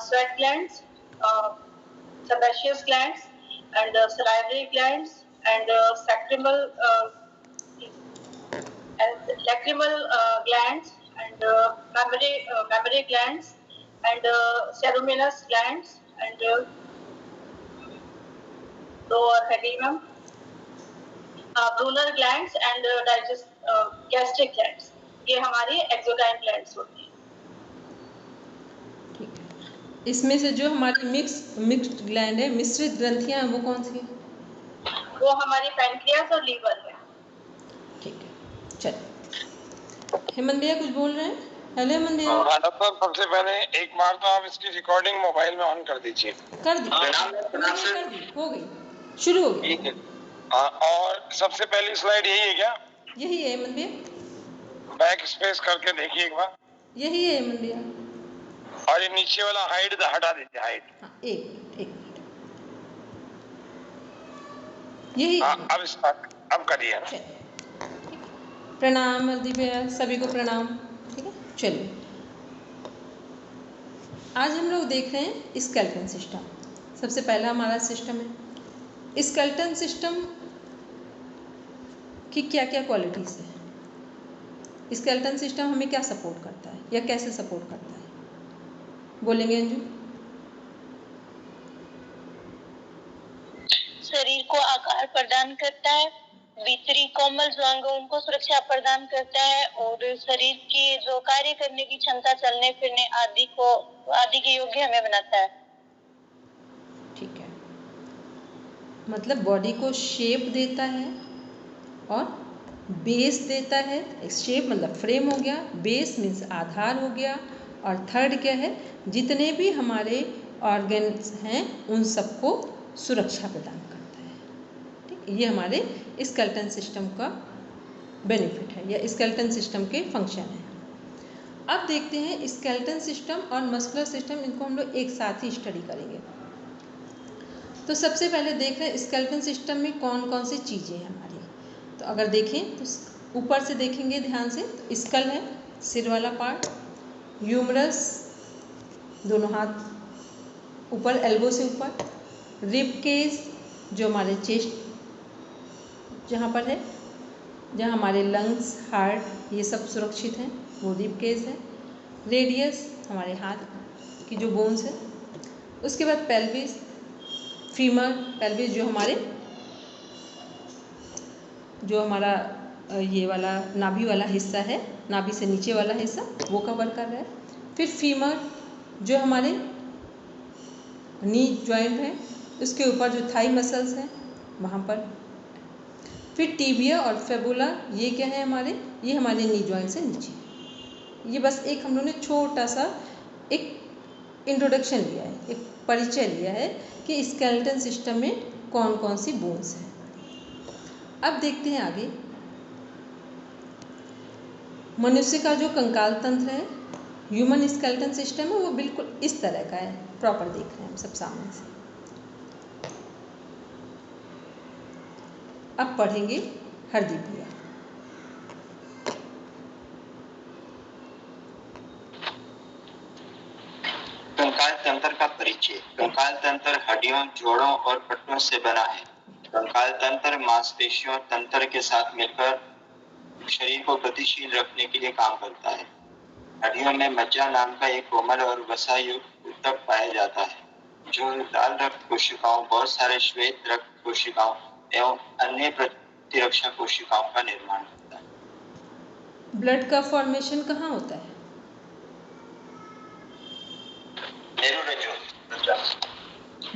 sweat glands, sebaceous glands, and salivary glands, and lacrimal glands, and mammary glands, and ceruminous glands, and lower hedimum, Brunner glands and gastric glands, ये हमारी exocrine glands होती हैं। ठीक है, इसमें से जो हमारी मिक्स्ड ग्लैंड है, मिश्रित ग्रंथियां हैं, वो कौन सी है? वो हमारी पैनक्रियास और लीवर है। ठीक है, चलिए हेमंत भैया कुछ बोल रहे हैं? हेलो हेमंत भैया। डॉक्टर सबसे पहले एक बार तो आप इसकी रिकॉर्डिंग मोबाइल में ऑन कर दीजिए। कर दी, हो गई, शुरू हो गई। ठीक है, और सबसे पहली स्लाइड यही है क्या? यही है हेमंत भैया। बैक स्पेस करके देखिए एक बार। यही है हेमंत भैया। और ये नीचे वाला हाइड हटा दीजिए, हाइड। हाँ, एक मिनट यही। अब करिए। प्रणाम हरदीप भैया, सभी को प्रणाम। ठीक है, चलिए आज हम लोग देख रहे हैं स्केलेटन सिस्टम। सबसे पहला हमारा सिस्टम है स्केलेटन सिस्टम की क्या क्या क्वालिटीज़ है। स्केलेटन सिस्टम हमें क्या सपोर्ट करता है या कैसे सपोर्ट करता है, बोलेंगे अंजू? शरीर को आकार प्रदान करता है, भीतरी कोमल जो अंग उनको सुरक्षा प्रदान करता है, और शरीर की जो कार्य करने की क्षमता, चलने फिरने आदि के योग्य हमें बनाता है। ठीक है, मतलब बॉडी को शेप देता है और बेस देता है। शेप मतलब फ्रेम हो गया, बेस मीन्स आधार हो गया, और थर्ड क्या है, जितने भी हमारे ऑर्गन्स हैं उन सबको सुरक्षा प्रदान करता है। ठीक, ये हमारे स्केलेटन सिस्टम का बेनिफिट है या स्केलेटन सिस्टम के फंक्शन है। अब देखते हैं स्केलेटन सिस्टम और मस्कुलर सिस्टम, इनको हम लोग एक साथ ही स्टडी करेंगे। तो सबसे पहले देख रहे हैं स्केलेटन सिस्टम में कौन कौन सी चीज़ें हैं हमारी। तो अगर देखें तो ऊपर से देखेंगे ध्यान से, तो स्कल है, सिर वाला पार्ट, ह्यूमरस, दोनों हाथ ऊपर, एल्बो से ऊपर, रिब केस जो हमारे चेस्ट जहाँ पर है, जहाँ हमारे लंग्स, हार्ट ये सब सुरक्षित हैं, वो रिब केस है। रेडियस हमारे हाथ की जो बोन्स है। उसके बाद पेल्विस, फीमर, पेल्विस जो हमारा ये वाला नाभि वाला हिस्सा है, नाभि से नीचे वाला हिस्सा वो कवर कर रहा है। फिर फीमर जो हमारे नी जॉइंट है, उसके ऊपर जो थाई मसल्स हैं वहाँ पर। फिर टीबिया और फेबुला, ये क्या है हमारे, ये हमारे नी जॉइंट से नीचे। ये बस एक हम लोगों ने छोटा सा एक इंट्रोडक्शन लिया है, एक परिचय लिया है कि स्केलेटन सिस्टम में कौन कौन सी बोन्स हैं। अब देखते हैं आगे, मनुष्य का जो कंकाल तंत्र है, ह्यूमन स्केलेटन सिस्टम है, वो बिल्कुल इस तरह का है। प्रॉपर देख रहे हैं हम सब सामने से। अब पढ़ेंगे हरदीप भैया। कंकाल तंत्र का परिचय। कंकाल तंत्र हड्डियों, जोड़ों और पट्टों से बना है। कंकाल तंत्र मांसपेशियों तंत्र के साथ मिलकर शरीर को गतिशील रखने के लिए काम करता है। हड्डियों में मज्जा नाम का एक कोमल और वसा युक्त ऊतक पाया जाता है, जो लाल रक्त कोशिकाओं, बहुत सारे श्वेत रक्त कोशिकाओं एवं अन्य प्रतिरक्षा कोशिकाओं का निर्माण करता है। ब्लड का फॉर्मेशन कहाँ होता है?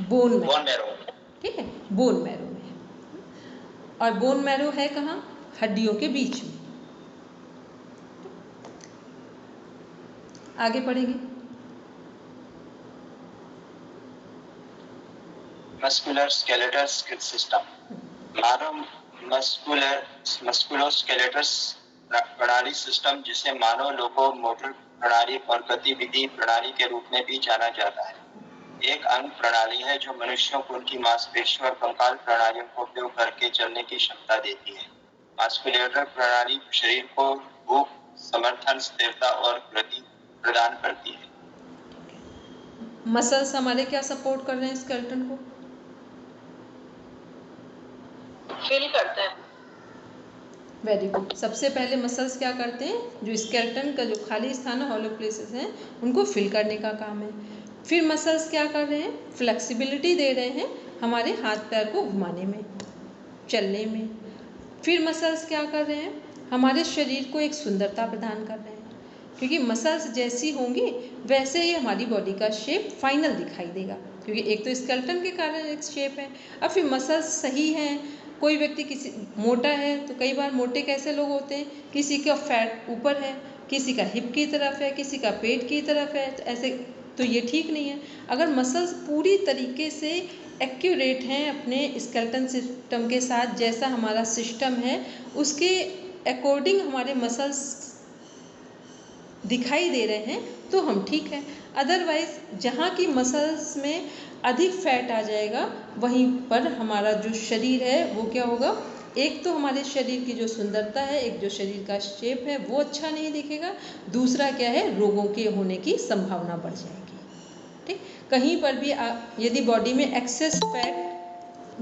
Bone marrow. ठीक है, बोन मैरो में। और बोन मैरो है कहाँ? हड्डियों के बीच में। आगे पढ़ेंगे। Muscular skeletal system. मानव मस्कुलोस्केलेटल प्रणाली सिस्टम, जिसे मानव लोको मोटर प्रणाली और गतिविधि प्रणाली के रूप में भी जाना जाता है, एक अंग प्रणाली है जो मनुष्यों को उनकी मांसपेशियों और कंकाल प्रणालियों का उपयोग करके चलने की क्षमता देती है। मस्कुलेटर प्रणाली शरीर को भूख, समर्थन, स्थिरता और गति प्रदान करती है। मसल्स हमारे क्या सपोर्ट कर रहे हैं स्केलेटन को? फिल करते हैं। Very good. सबसे पहले मसल्स क्या करते हैं, जो स्केलेटन का जो खाली स्थान है, हॉलो प्लेसेस हैं, उनको फिल करने का काम है। फिर मसल्स क्या कर रहे हैं, फ्लेक्सिबिलिटी दे रहे हैं हमारे हाथ पैर को घुमाने में, चलने में। फिर मसल्स क्या कर रहे हैं, हमारे शरीर को एक सुंदरता प्रदान कर रहे हैं, क्योंकि मसल्स जैसी होंगी वैसे ही हमारी बॉडी का शेप फाइनल दिखाई देगा, क्योंकि एक तो स्केलेटन के कारण एक शेप है। अब फिर मसल्स सही हैं, कोई व्यक्ति किसी मोटा है तो कई बार मोटे कैसे लोग होते हैं, किसी का फैट ऊपर है, किसी का हिप की तरफ है, किसी का पेट की तरफ है, तो ऐसे तो ये ठीक नहीं है। अगर मसल्स पूरी तरीके से एक्यूरेट हैं अपने स्केलेटन सिस्टम के साथ, जैसा हमारा सिस्टम है उसके अकॉर्डिंग हमारे मसल्स दिखाई दे रहे हैं, तो हम ठीक हैं। अदरवाइज जहाँ की मसल्स में अधिक फैट आ जाएगा, वहीं पर हमारा जो शरीर है वो क्या होगा, एक तो हमारे शरीर की जो सुंदरता है, एक जो शरीर का शेप है वो अच्छा नहीं दिखेगा, दूसरा क्या है, रोगों के होने की संभावना बढ़ जाएगी। ठीक, कहीं पर भी यदि बॉडी में एक्सेस फैट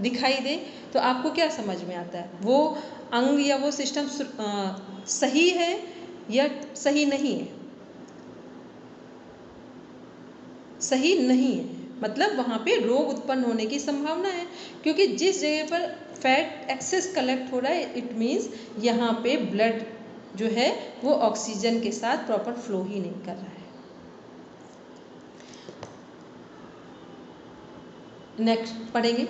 दिखाई दे तो आपको क्या समझ में आता है, वो अंग या वो सिस्टम सही है या सही नहीं है? सही नहीं है, मतलब वहाँ पे रोग उत्पन्न होने की संभावना है, क्योंकि जिस जगह पर फैट एक्सेस कलेक्ट हो रहा है, इट मीन्स यहाँ पे ब्लड जो है वो ऑक्सीजन के साथ प्रॉपर फ्लो ही नहीं कर रहा है। नेक्स्ट पढ़ेंगे।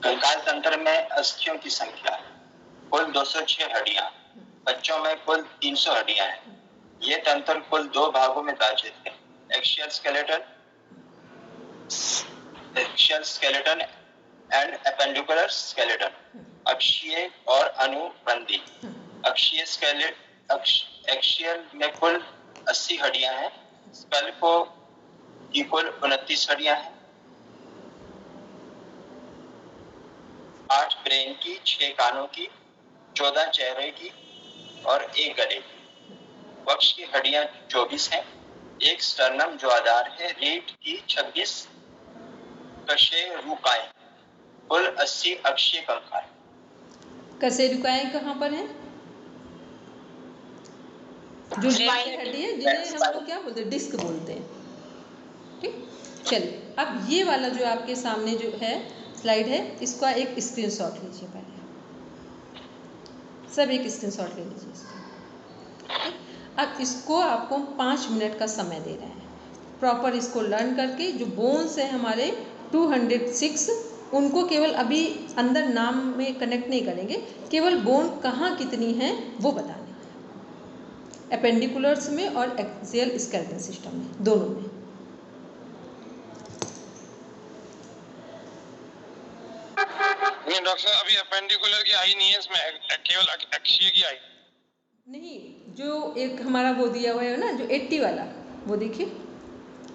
कंकाल तंत्र में अस्थियों की संख्या कुल 206 हड्डियां, बच्चों में कुल 300 हड्डियां हैं। ये तंत्र कुल 2 भागों में विभाजित है, axial skeleton and appendicular skeleton, अक्षीय और अनुबंधी। एक्सियल में कुल 80 हड्डियां हैं, स्कल की कुल 29 हड्डियां हैं, 8 ब्रेन की, 6 कानों की, 14 चेहरे की और 1 गले की। वक्ष की हड्डियां 24 हैं, 1 स्टर्नम जो आधार है, रीढ़ की 26 कशेरुकाएं, कुल 80 अक्षीय कंकाल। कशेरुकाएं कहाँ पर हैं? जो रीढ़ की हड्डी है, जिन्हें हम लोग क्या बोलते हैं, डिस्क बोलते हैं। ठीक, चलिए अब ये वाला जो आपके सामने जो है स्लाइड है, इसका एक स्क्रीनशॉट लीजिए। पहले सब एक स्क्रीनशॉट ले लीजिए इसका। अब इसको आपको 5 मिनट का समय दे रहे हैं, प्रॉपर इसको लर्न करके जो बोन्स हैं हमारे 206, उनको केवल अभी अंदर नाम में कनेक्ट नहीं करेंगे, केवल बोन कहाँ कितनी हैं वो बताने, एपेंडिकुलर्स में और एक्सियल स्केलेटन सिस्टम में, दोनों में। नहीं डॉक्टर साहब, अभी अपेंडिकुलर की आई नहीं है इसमें, केवल अक्षीय की आई। नहीं, जो एक हमारा वो दिया हुआ है ना, जो 80 वाला, वो देखिए।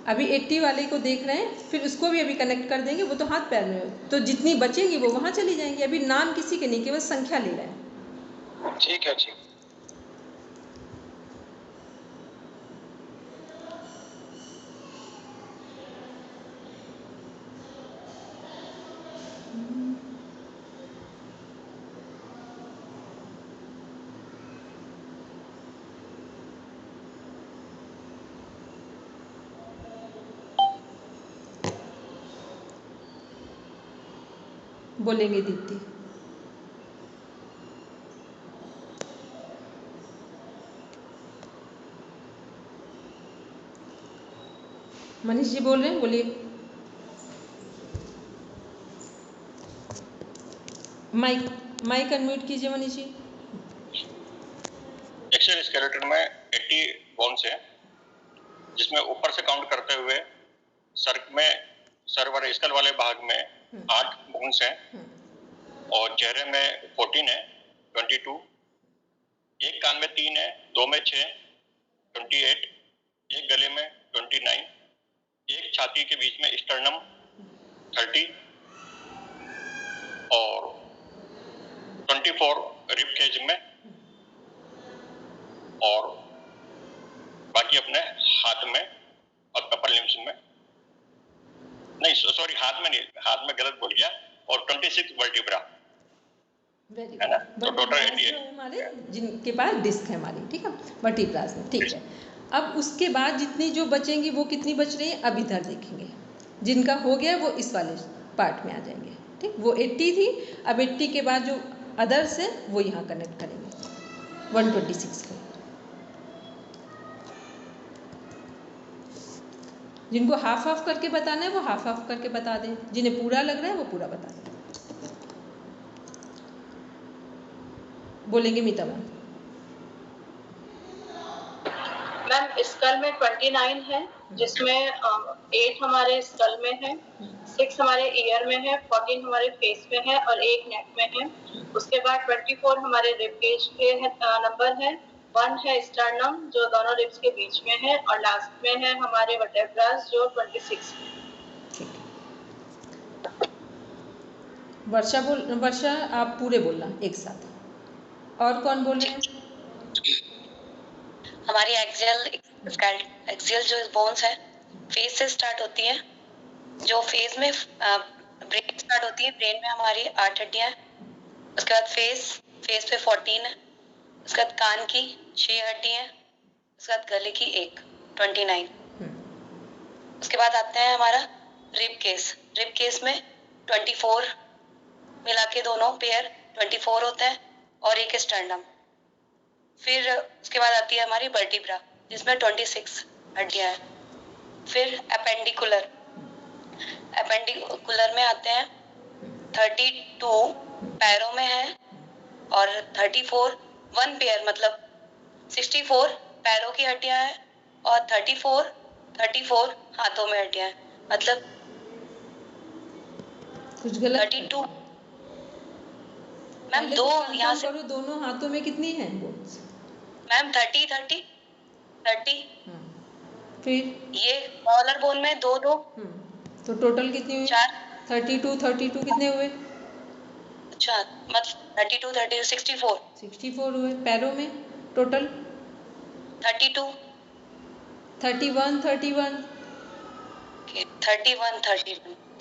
अभी 80 वाले को देख रहे हैं, फिर उसको भी अभी कनेक्ट कर देंगे, वो तो हाथ पैर में, तो जितनी बचेंगी वो वहाँ चली जाएंगी। अभी नाम किसी के नहीं, केवल संख्या ले रहे हैं। ठीक है, ठीक। बोलेंगे दीप्ति। मनीष जी बोल रहे हैं, बोलिए। माइक अनम्यूट कीजिए मनीष जी। एक्सियल स्केलेटन में 80 बोन्स हैं, जिसमें ऊपर से काउंट करते हुए सर वाले स्कल वाले भाग में 8 बोन्स हैं और चेहरे में 14 है, 22, एक कान में 3 है, 2 में 6, 28, एक गले में 29, एक छाती के बीच में स्टर्नम 30 और 24 रिब केज में, और बाकी अपने हाथ में लिम्स में, नहीं सॉरी हाथ में नहीं, हाथ में गलत बोल गया, और 26 वर्टिब्रा है ना, तो टोटल 88 हमारे जिनके पास डिस्क है हमारी, ठीक है, वर्टिब्रास में, ठीक है। अब उसके बाद जितनी जो बचेंगी वो कितनी बच रही है अब इधर देखेंगे, जिनका हो गया वो इस वाले पार्ट में आ जाएंगे, ठीक। वो 80 थी, अब 80 के बाद जो अदर्स है वो यहाँ कनेक्ट करेंगे 126 को। जिनको हाफ हाफ करके बताना है वो हाफ हाफ करके बता दें, जिन्हें पूरा लग रहा है वो पूरा बता दें। बोलेंगे मीता मैम। मैम स्कल में 29 है, जिसमें 8 हमारे स्कल में है, 6 हमारे ईयर में है, 14 हमारे फेस में है और 1 नेक में है। उसके बाद 24 हमारे रिब केज के नंबर है, 1 है स्टर्नम जो दोनों रिब्स के बीच में है और लास्ट में है हमारे वर्टेब्रास जो 26 है। वर्षा आप पूरे बोलना एक साथ। और कौन बोल रहे हैं? हमारी एक्सियल जो बोन्स है फेस से स्टार्ट होती है, जो फेस में ब्रेन स्टार्ट होती है, ब्रेन में हमारी 8 हड्डियां हैं। उसके बाद फेस पे 14 है। उसके बाद कान की 6 हड्डियां हैं। उसके बाद गले की 1 29। उसके बाद आते हैं हमारा रिब केस में 24 मिला के दोनों पेयर 24 होते हैं और एक स्टर्नम। फिर उसके बाद आती है हमारी वर्टिब्रा जिसमें 26 हड्डियां हैं। फिर एपेंडिकुलर में आते हैं 32 पैरों में है और 34 1 पेयर मतलब 64 पैरों की हड्डियां हैं और 34 हाथों में हड्डियां हैं, मतलब कुछ गलत 32। मैम दो यहाँ से दोनों हाथों में कितनी है बोन्स? मैम 30। फिर ये कॉलर बोन में 2 तो टोटल कितनी हुई? 4। 32 कितने हुए? अच्छा मतलब 32 64 हुए। पैरों में टोटल 32 31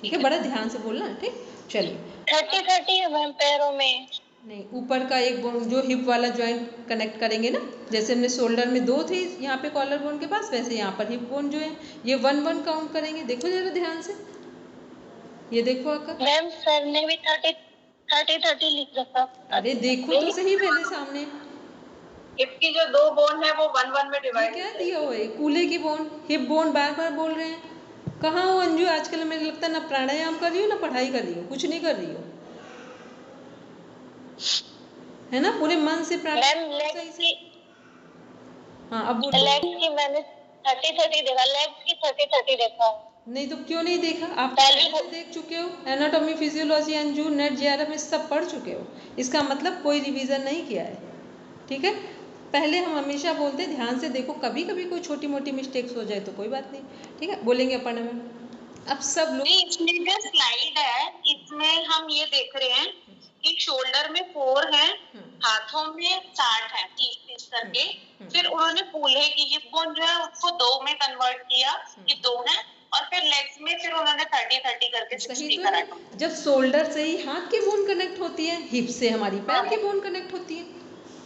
ठीक है, बड़ा ध्यान से बोलना, ठीक। चलिए 30 है मैम पैरों में। नहीं, ऊपर का एक बोन जो हिप वाला जॉइंट कनेक्ट करेंगे ना, जैसे हमने शोल्डर में 2 थे यहाँ पे कॉलर बोन के पास, वैसे यहाँ पर हिप बोन जो है ये 1 काउंट करेंगे। देखो जरा ध्यान से, ये देखो आकर। मैम सर ने भी 30 लिख रखा। अरे देखो तो सही पहले सामने। हिप की जो 2 बोन है वो 1 में डिवाइड क्या दिया हुआ है? कूल्हे की बोन, हिप बोन बार बार बोल रहे हैं। कहाँ हो अंजू? आजकल मुझे लगता है ना प्राणायाम कर रही हो ना पढ़ाई कर रही हो, कुछ नहीं कर रही हो, है ना? पूरे मन से प्राणायाम सही से। हाँ अब बोलो। लेग्स की मैंने 30 देखा, लेग्स की 30 देखा। नहीं तो क्यों नहीं देखा? आप पहले से देख चुके हो, anatomy physiology Anju net JRF में सब पढ़ चुके हो। इसका मतलब कोई रिवीजन नहीं किया है, ठीक है। पहले हम हमेशा बोलते हैं ध्यान से देखो, कभी कभी कोई छोटी मोटी मिस्टेक्स हो जाए तो कोई बात नहीं, ठीक है। बोलेंगे अपन में अब सब लोग। इसमें जो स्लाइड है इसमें हम ये देख रहे हैं कि शोल्डर में 4 है, हाथों में 60 है, 30 करके। फिर उन्होंने कूल्हे की हिप बोन जो है उसको 2 में कन्वर्ट किया कि 2 है, और फिर लेग्स में फिर उन्होंने 30 करके 60 करा। जब शोल्डर से ही हाथ की बोन कनेक्ट होती है, हिप से हमारी पैर की बोन कनेक्ट होती है,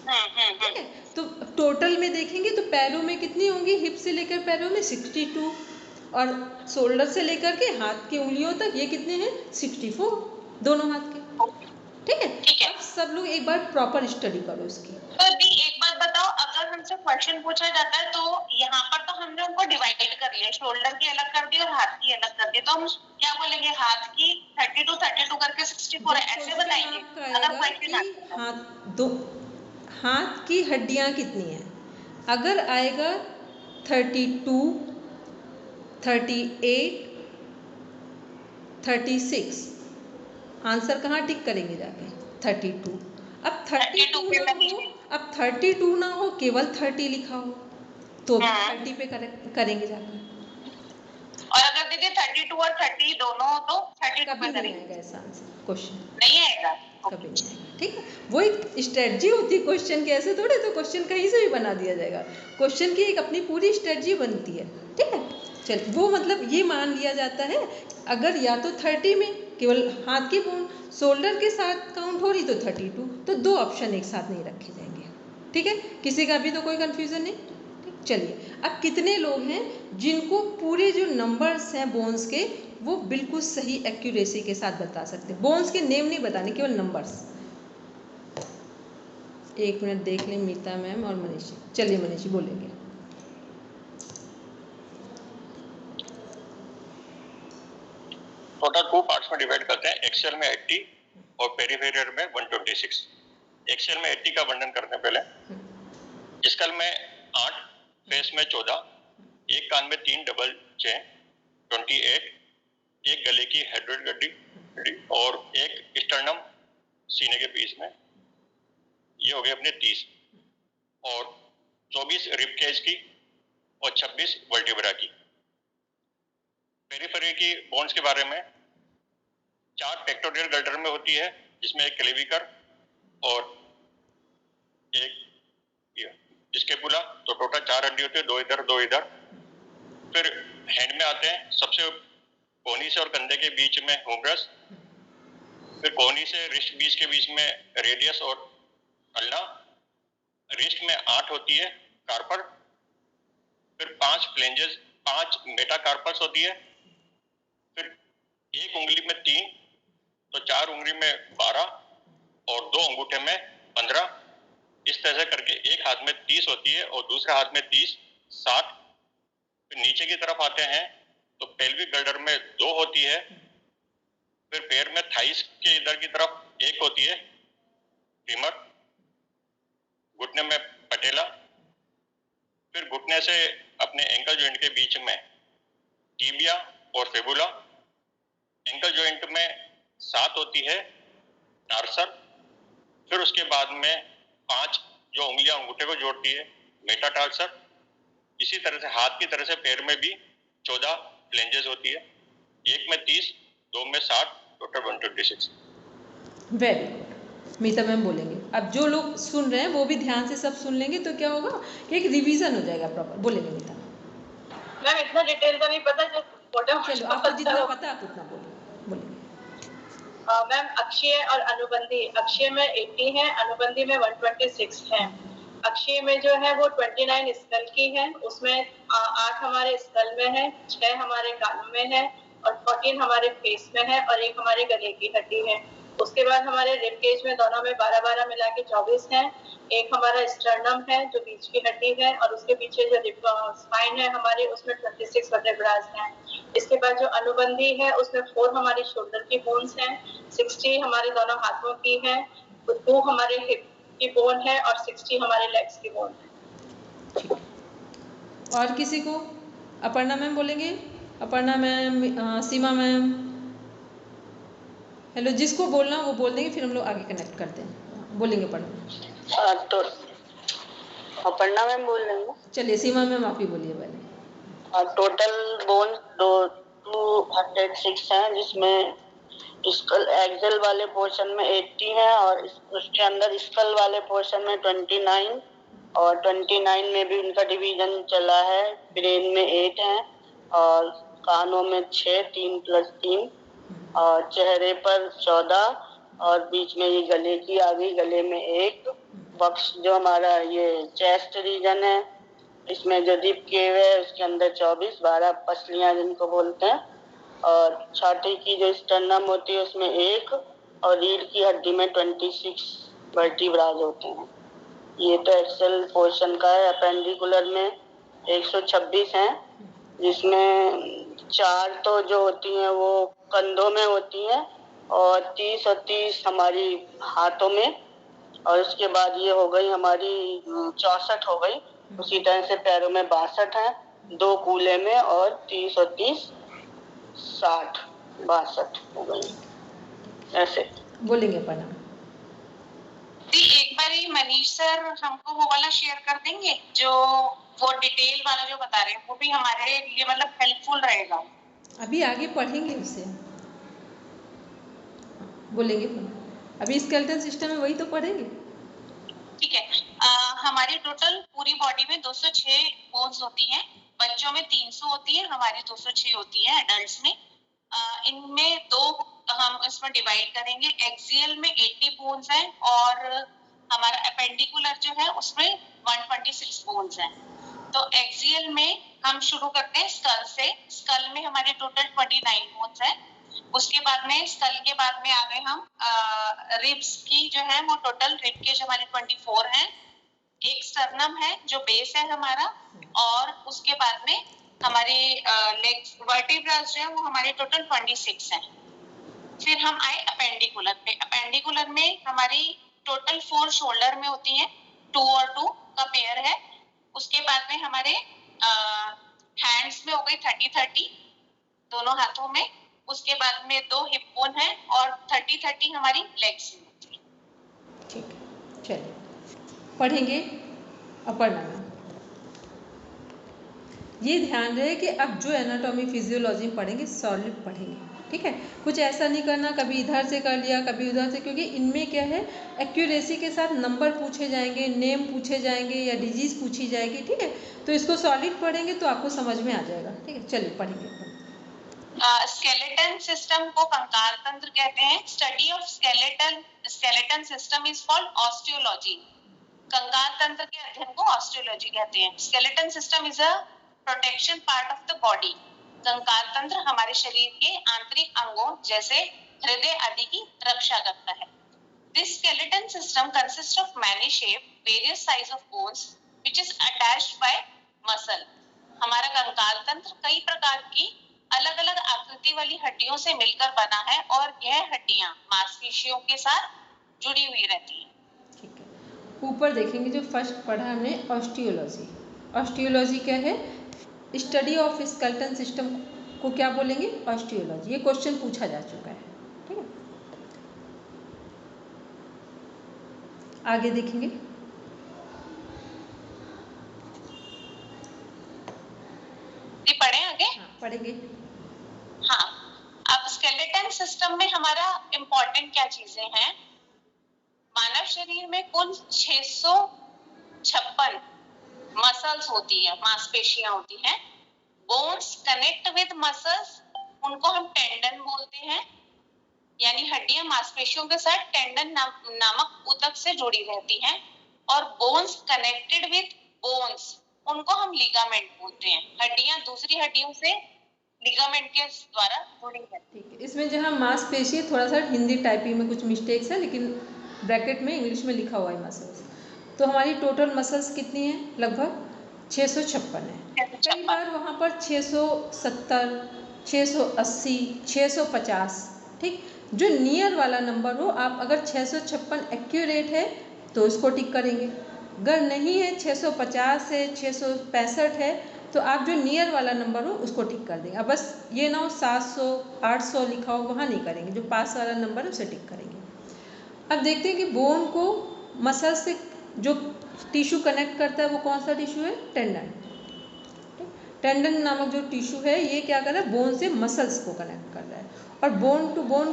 ठीक है। तो टोटल में देखेंगे तो पैरों में कितनी होंगी? हिप से लेकर पैरों में 62 और शोल्डर से लेकर के हाथ की उंगलियों तक ये कितने हैं? 64 दोनों हाथ के, ठीक है। ठीक है। अब सब लोग एक बार प्रॉपर स्टडी करो इसकी। तो अभी एक बात बताओ, अगर हमसे क्वेश्चन पूछा जाता है तो यहाँ पर तो हमने उनको डिवाइड कर लिया, शोल्डर की अलग कर दी और हाथ की अलग कर दी, तो हम क्या बोलेंगे? हाथ की 32 करके 64 है, ऐसे बताएंगे अगर क्वेश्चन हाथ की हड्डियां कितनी हैं? अगर आएगा 32, 38, 36, आंसर कहाँ टिक करेंगे जाके? 32। अब 32 ना हो, केवल 30 लिखा हो तो 30 पे करेंगे जाकर। और अगर दीदी 32 और 30 दोनों हो तो 32 कभी पे नहीं करेंगे। आएगा ऐसा आंसर, क्वेश्चन नहीं आएगा, कभी नहीं आएगा, ठीक है। वो एक स्ट्रेटजी होती है क्वेश्चन की, ऐसे थोड़े तो क्वेश्चन कहीं से भी बना दिया जाएगा। क्वेश्चन की एक अपनी पूरी स्ट्रेटजी बनती है, ठीक है। चल वो मतलब ये मान लिया जाता है अगर या तो 30 में केवल हाथ की बोन शोल्डर के साथ काउंट हो रही तो 32, तो 2 ऑप्शन एक साथ नहीं रखे जाएंगे। ठीक है, किसी का भी तो कोई कन्फ्यूज़न नहीं। ठीक, चलिए अब कितने लोग हैं जिनको पूरे जो नंबर्स हैं बोन्स के वो बिल्कुल सही एक्यूरेसी के साथ बता सकते हैं? बोन्स के नेम नहीं बताने, केवल नंबर्स। 1 मिनट देख लें मीता मैम और मनीषी। चलिए मनीषी बोलेंगे। टोटल 2 पार्ट्स में डिवाइड करते हैं, एक्सेल में 80 और पेरिफेरल में 126। एक्सेल में 80 का वर्णन करते हैं पहले। स्कल में 8, फेस में 14, एक कान में 3 डबल चेन 28, एक गले की हेडवेट गड्डी और एक स्टर्नम सीने के बीच में, ये हो गए अपने 30, और 24 रिब केज की और 26 वर्टिब्रा की। पेरिफेरी की बोन्स के बारे में 4 टेक्टोरियल गर्डर में होती है, जिसमें एक क्लेविकर और एक स्केपुला, तो टोटल 4 हड्डी होती है, 2 इधर 2 इधर। फिर हैंड में आते हैं, सबसे कोहनी से और कंधे के बीच में हुमरस, फिर कोहनी से रिस्ट बीच के बीच में रेडियस और अल्ना, रिस्ट में 8 होती है कार्पर, फिर 5 फ्लेंजेस 5 मेटाकार्पल्स होती है, फिर एक उंगली में 3, तो 4 उंगली में 12 और 2 अंगूठे में 15। इस तरह से करके एक हाथ में 30 होती है और दूसरे हाथ में 30, 60। फिर नीचे की तरफ आते हैं तो पेल्विक गर्डर में 2 होती है, फिर पैर में थाइस के इधर की तरफ 1 होती है फीमर, घुटने में पटेला, फिर घुटने से अपने एंकल जॉइंट के बीच में टीबिया और फेबुला। एंकल जॉइंट में 7 होती है टार्सर, फिर उसके बाद में 5 जो उंगलियां अंगूठे को जोड़ती है मेटाटार्सर। इसी तरह से हाथ की तरह से पैर में भी 14 फ्लेंजेस होती है, एक में 30, 2 में 60, total 126। Very good. Meeta ma'am बोलेंगे। अब जो लोग सुन रहे हैं वो भी ध्यान से सब सुन लेंगे तो क्या होगा कि एक रिवीजन हो जाएगा प्रॉपर। बोलेंगे मीता मैम। इतना डिटेल का नहीं पता, जो चलो आपको जितना पता आप उतना बोलेंगे। मैम अक्षीय और अनुबंधी, अक्षीय में 80 है, अनुबंधी में 126 है। अक्षीय में जो है वो 29 स्कल की है, उसमें 8 हमारे स्कल में है, 6 हमारे कानों में है और 14 हमारे फेस में है और 1 हमारे गले की हड्डी है। उसके बाद हमारे रिब केज में दोनों में 12-12 मिला के 24 है। एक हमारा स्टर्नम है जो बीच की हड्डी है और उसके पीछे जो स्पाइन है हमारे, उसमें 26 वर्टेब्रास हैं। इसके बाद जो अनुबंधी है उसमें 4 हमारी शोल्डर की बोन्स हैं, 60 हमारे दोनों हाथों की है, 2 हमारे हिप की बोन है और 60 हमारे लेग्स की बोन है। और किसी को? अपर्णा मैम बोलेंगे। अपर्णा मैम, सीमा मैम, हेलो, जिसको बोलना वो बोल देंगे, फिर हम लोग आगे कनेक्ट करते हैं। बोलेंगे अपर्णा। तो अपर्णा मैम बोल रही हूँ। चलिए सीमा मैम आप ही बोलिए पहले। टोटल बोन 206 हैं, जिसमें स्कल एक्सेल वाले पोर्शन में 80 है और उसके अंदर स्कल वाले पोर्शन में 29 और 29 में भी उनका डिवीजन चला है। ब्रेन में 8 है और कानों में 6, 3 + 3 और चेहरे पर 14 और बीच में ये गले की आ गई, गले में 1। वक्ष जो हमारा ये चेस्ट रीजन है, इसमें जो रिब केव है उसके अंदर 24, 12 पसलियां जिनको बोलते हैं, और छाती की जो स्टर्नम होती है उसमें 1 और रीढ़ की हड्डी में 26 वर्टिब्रास होते हैं। ये तो एक्सेल पोर्शन का है। अपेंडिकुलर में 126 हैं, जिसमें 4 तो जो होती हैं वो कंधों में होती हैं और 30 और 30 हमारी हाथों में, और उसके बाद ये हो गई हमारी 64 हो गई। उसी तरह से पैरों में 62 हैं, 2 कूल्हे में, और 30 और 30 60 62 हो गई। ऐसे बोलेंगे पढ़ा। एक बार मनीष सर हमको वो वाला शेयर कर देंगे, जो वो डिटेल वाला जो बता रहे हैं, वो भी हमारे लिए मतलब हेल्पफुल रहेगा। अभी आगे पढ़ेंगे उससे। बोलेंगे अभी स्केलेटल सिस्टम में वही तो पढ़ेंगे। ठीक है। हमारी टोटल पूरी बॉडी में 206 बोन्स होती हैं, बच्चों में 300 होती है, हमारी 206 होती है एडल्ट्स में। इनमें दो हम इसमें डिवाइड करेंगे। एक्सियल में 80 बोन्स हैं और हमारा एपेंडिकुलर जो है उसमें 126 बोन्स हैं। तो एक्सियल में हम शुरू करते हैं स्कल से। स्कल में हमारे टोटल 29 बोन्स हैं। उसके बाद में स्कल के बाद में आ गए हम रिब्स की जो है वो टोटल रिब केज हमारे 24 हैं। एक स्टर्नम है जो बेस है हमारा, और उसके बाद में हमारे लेग्स वर्टिब्रास जो है वो हमारे टोटल 26 हैं। फिर हम आए अपेंडिकुलर पे। अपेंडिकुलर में हमारी टोटल 4 शोल्डर में होती हैं, 2 और 2 का पेयर है। उसके बाद में हमारे हैंड्स में हो गई 30-30 दोनों हाथों में। उसके बाद में 2 हिप बोन है और 30-30 हमारी लेग्स में होती है। ठीक है, चलिए पढ़ेंगे अपर्णा मैम। ये ध्यान रहे कि अब जो एनाटॉमी फिजियोलॉजी पढ़ेंगे सॉलिड पढ़ेंगे, ठीक है। कुछ ऐसा नहीं करना कभी इधर से कर लिया कभी उधर से, क्योंकि इनमें क्या है एक्यूरेसी के साथ नंबर पूछे जाएंगे, नेम पूछे जाएंगे या डिजीज पूछी जाएगी, ठीक है। तो इसको सॉलिड पढ़ेंगे तो आपको समझ में आ जाएगा, ठीक है। चलिए पढ़ेंगे। स्केलेटन सिस्टम को कंकाल तंत्र कहते हैं। Study of skeleton system is called osteology. कंकाल तंत्र के अध्ययन को ऑस्टियोलॉजी कहते हैं। Skeleton system is a protection part of the body. कंकाल तंत्र हमारे शरीर के आंतरिक अंगों जैसे हृदय आदि की रक्षा करता है। This skeleton system consist of many shape, various size of bones which is attached bye muscle. हमारा कंकाल तंत्र कई प्रकार की अलग अलग आकृति वाली हड्डियों से मिलकर बना है और यह हड्डियां मांसपेशियों के साथ जुड़ी हुई रहती हैं। ठीक है, ऊपर देखेंगे जो फर्स्ट पढ़ा हमने ऑस्टियोलॉजी। ऑस्टियोलॉजी क्या है? स्टडी ऑफ स्केलेटन सिस्टम को क्या बोलेंगे? ऑस्टियोलॉजी। ये क्वेश्चन पूछा जा चुका है, ठीक है। आगे देखेंगे। ये पढ़ें आगे? हाँ पढ़ेंगे। हाँ, अब स्केलेटन सिस्टम में हमारा इम्पोर्टेंट क्या चीजें हैं? मानव शरीर में कुल 656 मसल्स होती है, मांसपेशियां होती हैं। बोन्स कनेक्ट विद मसल्स, उनको हम टेंडन बोलते हैं, यानी हड्डियां मांसपेशियों के साथ टेंडन नामक ऊतक से जुड़ी रहती हैं। और बोन्स कनेक्टेड विद बोन्स, उनको हम लिगामेंट बोलते हैं। हड्डियां दूसरी हड्डियों से लिगामेंट के द्वारा जुड़ी रहती हैं। ठीक है, इसमें जहाँ मांसपेशी थोड़ा सा हिंदी टाइपिंग में कुछ मिस्टेक्स है, लेकिन ब्रैकेट में इंग्लिश में लिखा हुआ है मसल्स। तो हमारी टोटल मसल्स कितनी है? लगभग 656 है। कई बार वहाँ पर 670, 680, 650, ठीक। जो नियर वाला नंबर हो, आप अगर 656 एक्यूरेट है तो इसको टिक करेंगे। अगर नहीं है, 650 है, 665 है, तो आप जो नियर वाला नंबर हो उसको टिक कर देंगे। अब बस ये ना हो 700, 800 लिखा हो, वहाँ नहीं करेंगे। जो पास वाला नंबर है उसे टिक करेंगे। अब देखते हैं कि बोन को मसल से जो टिश्यू कनेक्ट करता है वो कौन सा टिश्यू है? टेंडन। टेंडन नामक जो टिश्यू है ये क्या कर रहा है? बोन से मसल्स को कनेक्ट कर रहा है। और बोन टू बोन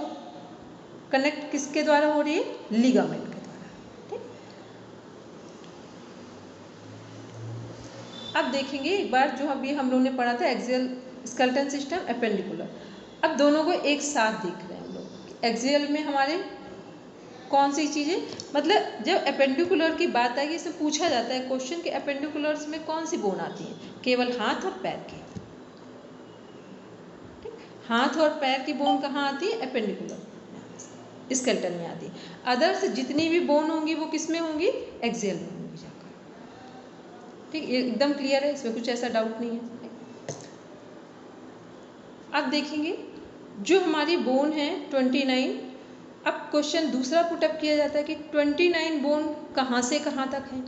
कनेक्ट किसके द्वारा हो रही है? लिगामेंट के द्वारा, ठीक। अब देखेंगे एक बार जो अभी हम लोगों ने पढ़ा था एक्सियल स्केलेटन सिस्टम, एपेंडिकुलर। अब दोनों को एक साथ देख रहे हैं हम लोग। एक्सियल में हमारे कौन सी चीज़ें, मतलब जब एपेंडिकुलर की बात आएगी इसमें पूछा जाता है क्वेश्चन कि एपेंडिकुलर्स में कौन सी बोन आती है? केवल हाथ और पैर की, ठीक। हाथ और पैर की बोन कहाँ आती है? एपेंडिकुलर स्केलेटन में आती है। अदर्स जितनी भी बोन होंगी वो किस में होंगी? एक्सियल में होंगी जाकर, ठीक। एकदम क्लियर है, इसमें कुछ ऐसा डाउट नहीं है। अब देखेंगे जो हमारी बोन है 29। अब क्वेश्चन दूसरा पुटअप किया जाता है कि 29 बोन कहाँ से कहाँ तक है?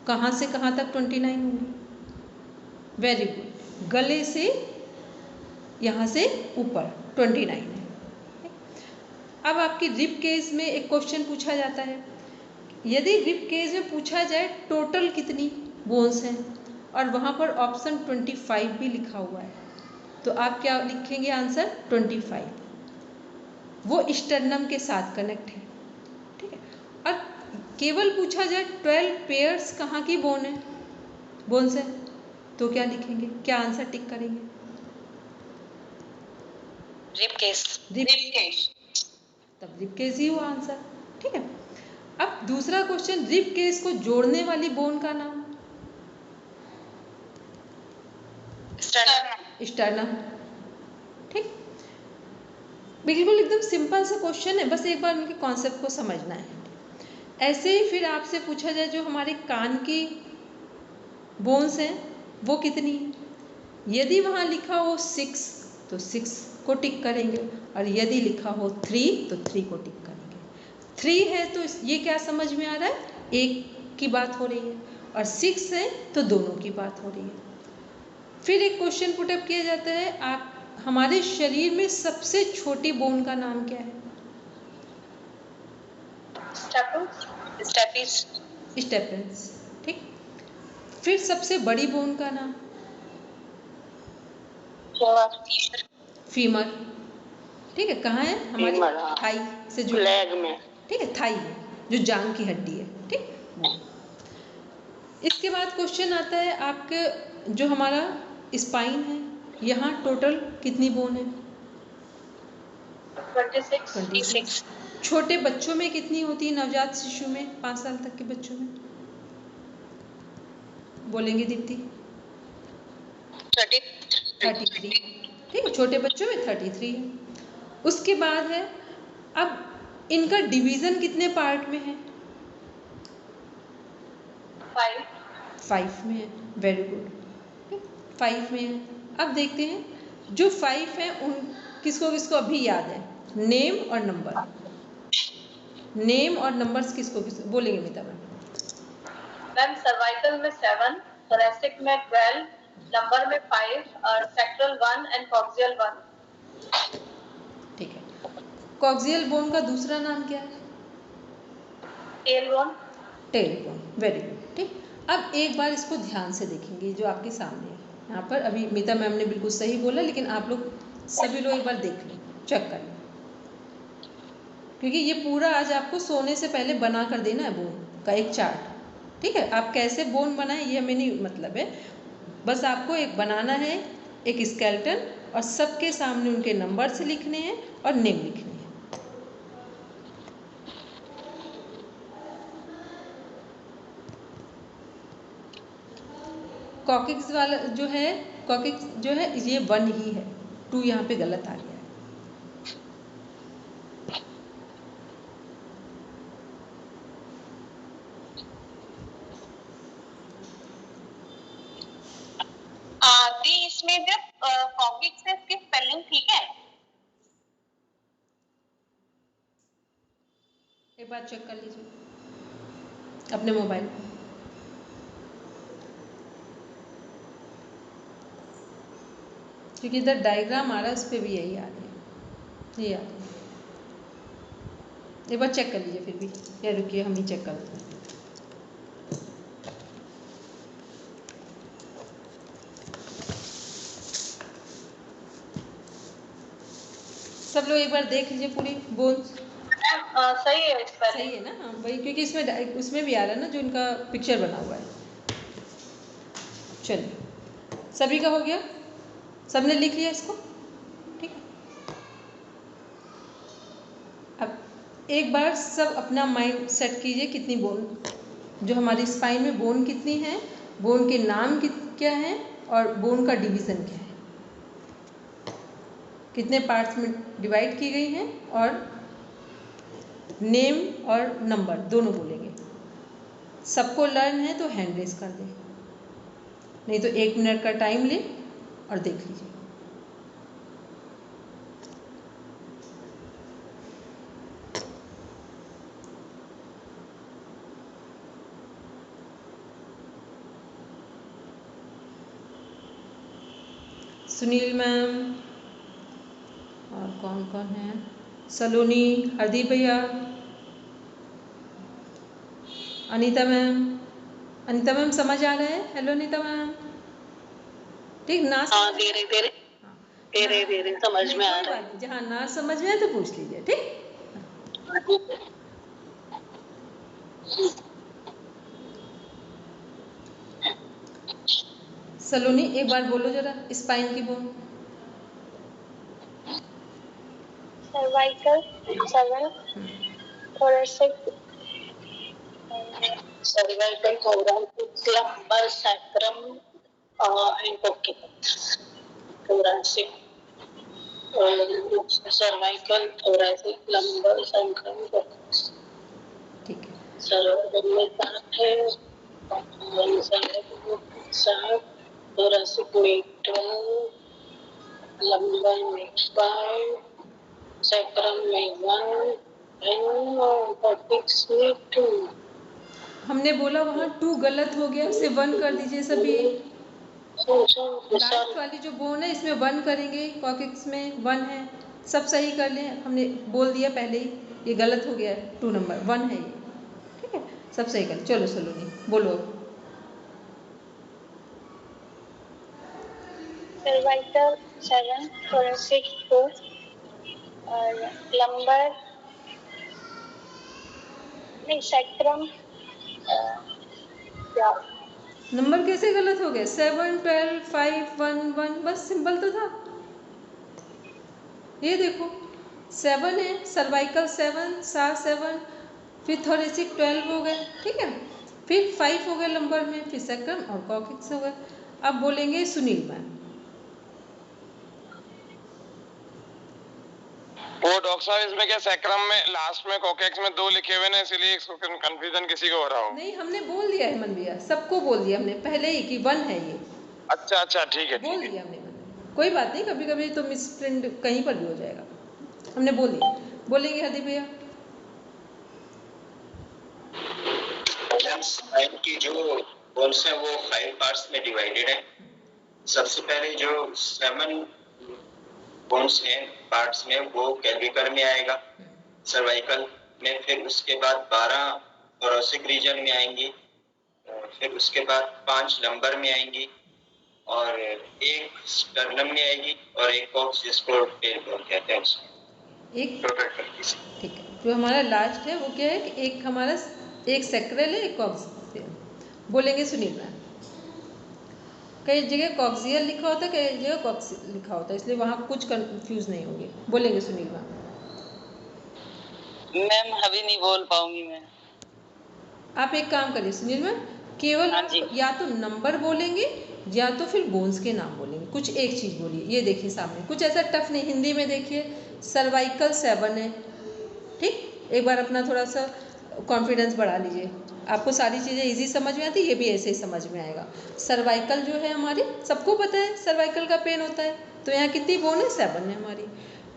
कहाँ से कहाँ तक 29 होंगी? वेरी गुड, गले से यहाँ से ऊपर 29 है। अब आपकी रिब केज में एक क्वेश्चन पूछा जाता है। यदि रिब केज में पूछा जाए टोटल कितनी बोन्स हैं और वहाँ पर ऑप्शन 25 भी लिखा हुआ है, तो आप क्या लिखेंगे आंसर? 25। वो स्टर्नम के साथ कनेक्ट है, ठीक है। और केवल पूछा जाए 12 पेयर्स कहाँ की बोन है? बोन्स है, तो क्या लिखेंगे, क्या आंसर टिक करेंगे? Rib cage. रिबकेश। तब रिब केस ही हुआ आंसर। ठीक है, अब दूसरा क्वेश्चन, रिब केस को जोड़ने वाली बोन का नाम? स्टर्नम। ठीक, बिल्कुल एकदम सिंपल सा क्वेश्चन है, बस एक बार उनके कॉन्सेप्ट को समझना है। ऐसे ही फिर आपसे पूछा जाए जो हमारे कान की बोन्स हैं वो कितनी, यदि वहाँ लिखा हो 6 तो 6 को टिक करेंगे, और यदि लिखा हो 3 तो 3 को टिक करेंगे। 3 है तो ये क्या समझ में आ रहा है, एक की बात हो रही है, और 6 है तो दोनों की बात हो रही है। फिर एक क्वेश्चन पुटअप किया जाता है, आप हमारे शरीर में सबसे छोटी बोन का नाम क्या है? स्टेपल्स। ठीक, फिर सबसे बड़ी बोन का नाम? फीमर। ठीक है, कहाँ है हमारी? थाई से जुड़ी, लेग में। ठीक है, थाई है जो जांग की हड्डी है। ठीक, इसके बाद क्वेश्चन आता है आपके जो हमारा स्पाइन है, यहाँ टोटल कितनी बोन है? 26। छोटे बच्चों में कितनी होती है, नवजात शिशु में, 5 साल तक के बच्चों में? बोलेंगे दीप्ति? 33। ठीक है, छोटे बच्चों में 33 है। उसके बाद है, अब इनका डिवीजन कितने पार्ट में है? 5 में है। वेरी गुड, 5 में है। अब देखते हैं जो 5 है उन किसको किसको अभी याद है, नेम और नंबर। नेम और नंबर्स किसको किसको बोलेंगे मीता मैम? मैम सर्वाइकल में 7, thoracic में 12, नंबर में 5 और सेक्टरल 1 एंड कॉक्सियल 1। ठीक है, कॉक्सियल बोन का दूसरा नाम क्या है? Tail bone. Tail bone, very good. ठीक, अब एक बार इसको ध्यान से देखेंगे जो आपके सामने है यहाँ पर। अभी मीता मैम ने बिल्कुल सही बोला, लेकिन आप लोग सभी लोग एक बार देख लें, चेक कर लें, क्योंकि ये पूरा आज आपको सोने से पहले बना कर देना है बोन का एक चार्ट। ठीक है, आप कैसे बोन बनाएं ये हमें नहीं मतलब है, बस आपको एक बनाना है, एक स्केलेटन, और सबके सामने उनके नंबर्स लिखने हैं और नेम लिखने हैं। कॉकिक्स वाला जो है, कॉकिक्स जो है ये 1 ही है, 2 यहाँ पे गलत आ गया है। दी इसमें जब कॉगिक से इसकी स्पेलिंग ठीक है? एक बार चेक कर लीजिए अपने मोबाइल में। क्योंकि इधर डायग्राम आ रहा है, उस पर भी यही आ रही है, ये आ रही है। एक बार चेक कर लीजिए फिर भी, या रुकिए हम ही चेक कर लेते हैं। सब लोग एक बार देख लीजिए पूरी बोन्स। सही है, सही है ना? हाँ वही, क्योंकि इसमें उसमें भी आ रहा है ना जो इनका पिक्चर बना हुआ है। चलिए, सभी का हो गया, सबने लिख लिया इसको? ठीक है, अब एक बार सब अपना माइंड सेट कीजिए, कितनी बोन, जो हमारी स्पाइन में बोन कितनी है, बोन के नाम क्या है, और बोन का डिवीज़न क्या है, कितने पार्ट्स में डिवाइड की गई हैं, और नेम और नंबर दोनों बोलेंगे। सबको लर्न है तो हैंड रेस कर दें, नहीं तो 1 मिनट का टाइम लें और देख लीजिए। सुनील मैम, और कौन कौन है, सलोनी, हरदीप भैया, अनीता मैम। अनीता मैम समझ आ रहा है? Hello Anita ma'am. ठीक ना? धीरे धीरे समझ में आ रहा है। जहाँ ना समझ में आए तो पूछ लीजिए। ठीक, सलोनी एक बार बोलो जरा स्पाइन की bone. Cervical 7, thoracic cervical thoracic lumbar sacrum and coccyx. Thoracic cervical thoracic lumbar sacrum coccyx. ठीक है। सर्वाइकल में 7 है, थोरैसिक में 12, लंबर में 5, सैक्रम में 1 एंड कोक्सीक्स में 2। हमने बोला वहाँ 2 गलत हो गया, उसे 1 कर दीजिए सभी। लास्ट वाली जो बोन है इसमें 1 करेंगे, कॉक्सिक्स में 1 है, सब सही कर लें। हमने बोल दिया पहले ही, ये गलत हो गया, 2 नंबर 1 है ये, ठीक है, सब सही कर। चलो सलोनी बोलो। सर्वाइकल 7, thoracic 4 और लंबर नहीं सैक्रम क्या नंबर कैसे गलत हो गए? 7, 12, 5, 1, 1, बस सिंपल तो था। ये देखो 7 है, सर्वाइकल 7, सार 7, फिर थोरेसिक 12 हो गए, ठीक है, फिर 5 हो गए लंबर में, फिर सैक्रम और कॉक्सिक्स हो गए। अब बोलेंगे सुनील मैम। वो डॉक्टर साहब इसमें क्या सैक्रम में लास्ट में कॉकेक्स में 2 लिखे हुए ना, इसलिए इसको कंफ्यूजन किसी को हो रहा हो। नहीं हमने बोल दिया है मन भैया, सबको बोल दिया हमने पहले ही कि 1 है ये। अच्छा अच्छा ठीक है, बोल दिया हमने मन, कोई बात नहीं, कभी कभी तो मिस प्रिंट कहीं पर भी हो जाएगा, हमने बोल दिया। बोलेंगे हदी भैया। स्पाइन की जो बोन्स है वो 5 पार्ट्स में डिवाइडेड है। सबसे पहले जो 7 बोन्स हैं पार्ट्स में वो कैल्विकर में आएगा, सर्वाइकल में, फिर उसके बाद 12 थोरैसिक रीजन में आएंगी, फिर उसके बाद 5 लंबर में आएंगी, और 1 स्टर्नम में आएगी, और 1 कॉक्स जिसको टेल बोन कहते हैं उसमें। एक टोटल 26। ठीक है, जो हमारा लास्ट है वो क्या है कि एक हमारा एक सैक्रल है, एक कॉक्सियल। बोलेंगे सुनील मैम। कई जगह कॉक्सियल लिखा होता है, कई जगह कॉक्सियल लिखा होता है, इसलिए वहाँ कुछ कंफ्यूज नहीं होंगे। बोलेंगे सुनील मैम। मैम अभी नहीं बोल पाऊंगी मैं। आप एक काम करिए सुनील मैम, केवल हाँ आप जी। या तो नंबर बोलेंगे या तो फिर बोन्स के नाम बोलेंगे, कुछ एक चीज़ बोलिए। ये देखिए सामने कुछ ऐसा टफ नहीं, हिंदी में देखिए सर्वाइकल 7 है, ठीक, एक बार अपना थोड़ा सा कॉन्फिडेंस बढ़ा लीजिए। आपको सारी चीज़ें इजी समझ में आती, ये भी ऐसे ही समझ में आएगा। सर्वाइकल जो है हमारी सबको पता है सर्वाइकल का पेन होता है, तो यहाँ कितनी बोन है? 7 है हमारी,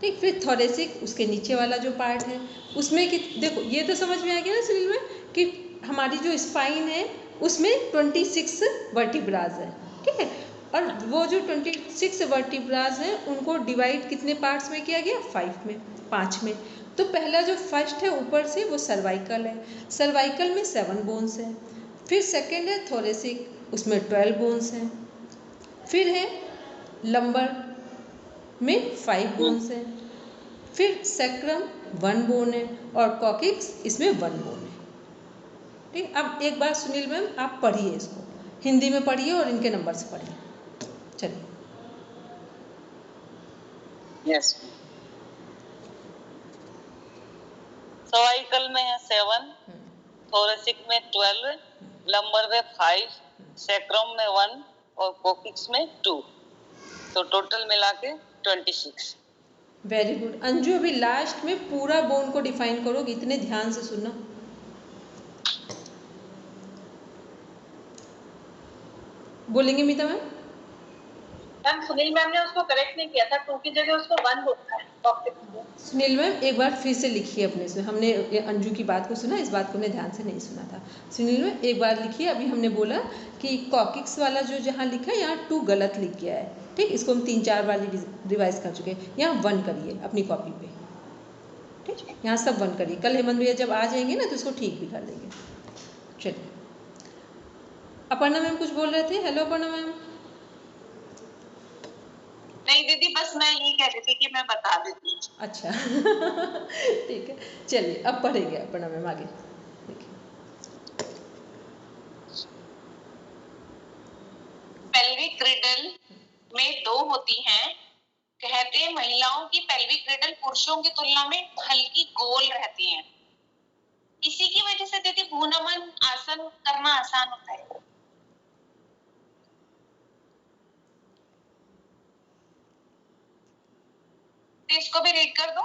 ठीक। फिर थोरेसिक उसके नीचे वाला जो पार्ट है उसमें कि देखो ये तो समझ में आ गया ना सुनील में कि हमारी जो स्पाइन है उसमें 26 वर्टिब्राज है, ठीक है, और वो जो 26 वर्टिब्राज हैं उनको डिवाइड कितने पार्ट्स में किया गया? 5 में। तो पहला जो फर्स्ट है ऊपर से वो सर्वाइकल है, सर्वाइकल में 7 बोन्स हैं। फिर सेकेंड है थोरेसिक, उसमें 12 बोन्स हैं। फिर है लंबर में 5 बोन्स हैं। फिर सैक्रम 1 बोन है, और कॉक्सिक्स इसमें 1 बोन है, ठीक। अब एक बार सुनील मैम आप पढ़िए इसको, हिंदी में पढ़िए और इनके नंबर से पढ़िए। चलिए। यस। सर्वाइकल में है 7, थोरेसिक में 12, लंबर में 5, सैक्रम में 1 और कॉक्सिक्स में 2, तो टोटल मिला के 26। Very good. अंजू अभी लास्ट में पूरा बोन को डिफाइन करोगे, इतने ध्यान से सुनना। बोलेंगे मीता मैम। मैम सुनील मैम ने उसको करेक्ट नहीं किया था, 2 की जगह उसको 1 होता है कॉक्सिक्स में। सुनील मैम एक बार फिर से लिखिए अपने से, हमने अंजू की बात को सुना, इस बात को हमने ध्यान से नहीं सुना था। सुनील मैम एक बार लिखिए, अभी हमने बोला कि कॉक्सिक्स वाला जो जहाँ लिखा है यहाँ 2 गलत लिख गया है, ठीक, इसको हम 3-4 बार रिवाइज कर चुके हैं। यहाँ 1 करिए अपनी कॉपी पे, ठीक, यहाँ सब 1 करिए। कल हेमंत भैया जब आ जाएंगे ना तो इसको ठीक भी कर देंगे। चलिए, अपर्णा मैम कुछ बोल रहे थे। Hello Aparna ma'am. नहीं दीदी, बस मैं यही कह रही थी कि मैं बता देती हूँ। अच्छा ठीक है, चलिए अब पढ़ेंगे अपर्णा मैम आगे। पेल्विक कहते हैं महिलाओं की पेल्विक ग्रिडल पुरुषों की तुलना में हल्की गोल रहती है, इसी की वजह से दीदी भूनमन आसन करना आसान होता है। तो इसको भी रीड कर दो।